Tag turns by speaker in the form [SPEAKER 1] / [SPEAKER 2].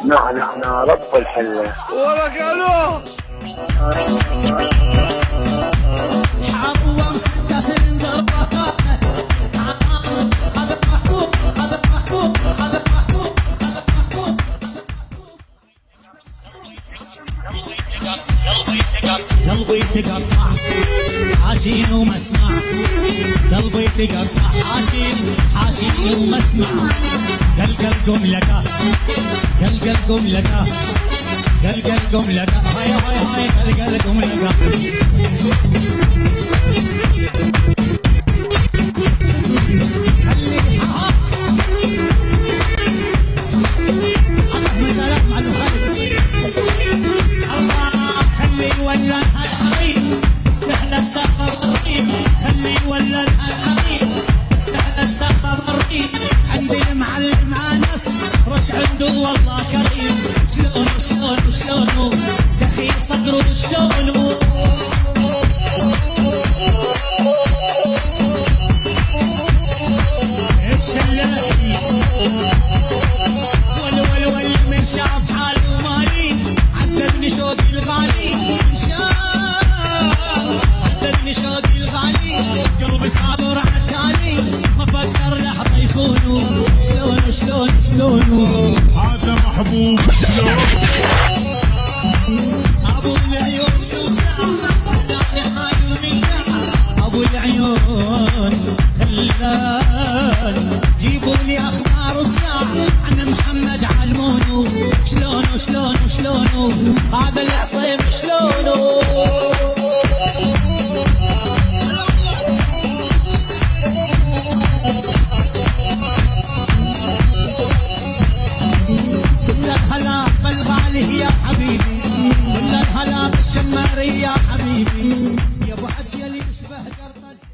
[SPEAKER 1] نحن رب الحلة
[SPEAKER 2] ولك الو
[SPEAKER 3] حرام 6 سنين ضربها هذا محكوم هذا محكوم هذا محكوم هذا محكوم قلبي تقطع عجين ومسمع قلبي تقطع عجين ومسمع قلقم لقى قلقم لقى قلقم لقى هاي قلقم لقى والله كريم شلونه دخيل صدره شلونه الشلالي ول من شاف حاله مالي عذبني شوقي الغالي عذبني شوقي الغالي قلبي صابر عالتالي ما فكر لحظة يخونه شلونه
[SPEAKER 4] هذا محبوب
[SPEAKER 3] ابو العيون ابو العيون خلان جيبوا لي اخبار وساعة عن محمد علمونه شلونه هذا العصيم شلونه هلا بالغالي يا حبيبي ولا الهلا بالشماري يا حبيبي يا ابو حجي اللي يشبه قرطاس